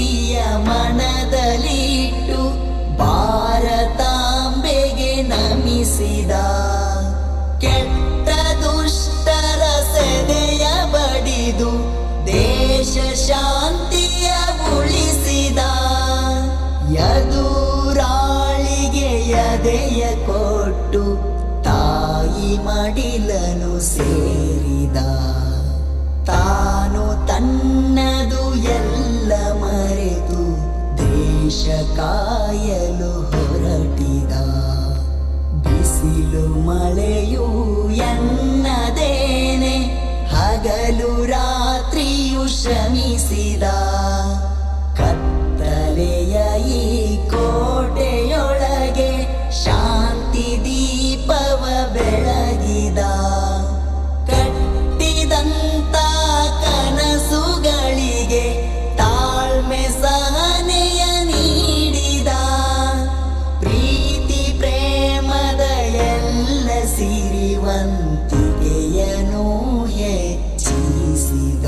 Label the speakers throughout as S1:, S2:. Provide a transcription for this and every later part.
S1: ಭಕ್ತಿಯ ಮನದಲ್ಲಿಟ್ಟು ಭಾರತಾಂಬೆಗೆ ನಮಿಸಿದ. ಕೆಟ್ಟ ದುಷ್ಟರ ಸೆದೆಯ ಬಡಿದು ದೇಶ ಶಾಂತಿಯ ಉಳಿಸಿದ. ಯದುರಾಳಿಗೆ ಎದೆಯ ಕೊಟ್ಟು ತಾಯಿ ಮಡಿಲನು ಸೇರಿದ. ತಾನು ತನ್ನದು ಎಲ್ಲ ಮರೆತು ದೇಶ ಕಾಯಲು ಹೊರಟಿದ. ಬಿಸಿಲು ಮಳೆಯೂ ಎನ್ನದೇನೆ ಹಗಲು ರಾತ್ರಿಯು ಶ್ರಮಿಸಿದ. ಕತ್ತಲೆಯ ಈ ಕೋಟೆಯೊಳಗೆ ಶಾಂತಿ ದೀಪವ ಬೆಳಗಿದ. ಕಟ್ಟಿದಂತ ಕನಸುಗಳಿಗೆ ತಾಳ್ಮೆ ಸಹನೆಯ ನೀಡಿದ. ಪ್ರೀತಿ ಪ್ರೇಮದ ಎಲ್ಲ ಸಿರಿವಂತಿಕೆಯನ್ನು ಹೆಚ್ಚಿಸಿದ.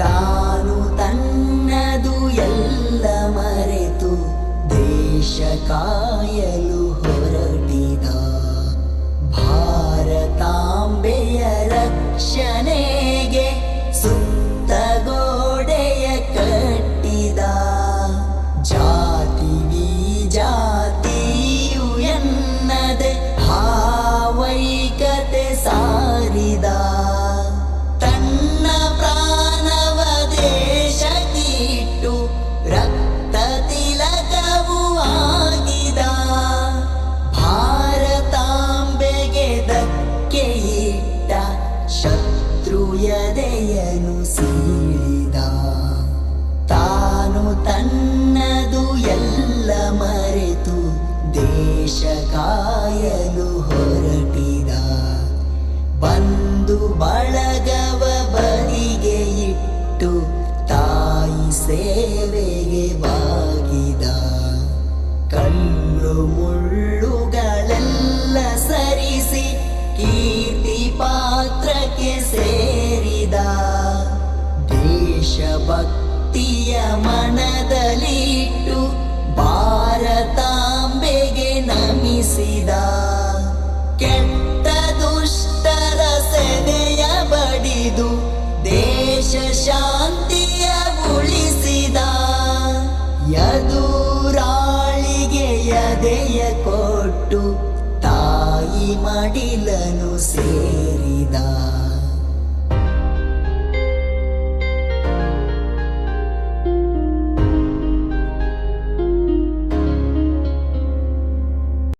S1: ತಾನು ತನ್ನದು ಎಲ್ಲ ಮರೆತು ದೇಶ ಕಾಯಲು ಹೊರಟಿದ. ಭಾರತಾಂಬೆಯ ರಕ್ಷಣೆಗೆ ಸುತ್ತ ಗೋಡೆಯ ಕಟ್ಟಿದ. ಜಾತಿ ವಿಜಾತಿಯು ಎನ್ನದೆ ಭಾವೈಕ್ಯತೆ ಸಾರಿದ. ತನ್ನ ಪ್ರಾಣವ ದೇಶಕ್ಕಿಟ್ಟು ರಕ್ತ ತಿಲಕವೂ ಆಗಿದ. ಭಾರತಾಂಬೆಗೆ ಧಕ್ಕೆಯಿಟ್ಟ ಶತ್ರು ಎದೆಯನು ಸೀಳಿದ. ತಾನು ತನ್ನದು ಎಲ್ಲ ಮರೆತು ದೇಶ ಕಾಯಲು ಹೊರಟಿದ. ಬಂದು ಬಳಗವ ಬದಿಗೆ ಇಟ್ಟು ತಾಯಿ ಸೇವೆಗೆ ಬಾಗಿದ. ಕಲ್ಲು ಮುಳ್ಳುಗಳೆಲ್ಲ ಸರಿಸಿ ಕೀರ್ತಿ ಪಾತ್ರಕ್ಕೆ ಸೇರಿದ. ದೇಶಭಕ್ತಿಯ ಮನದಲ್ಲಿಟ್ಟು ಭಾರತಾಂಬೆಗೆ ನಮಿಸಿದ. ಕೆಟ್ಟ ದುಷ್ಟರ ಸೆದೆಯ ಬಡಿದು ದೇಶ ಶಾಂತಿಯ ಉಳಿಸಿದ. ಯದುರಾಳಿಗೆ ಎದೆಯ ಕೊಟ್ಟು ತಾಯಿ ಮಡಿಲನು ಸೇರಿದ.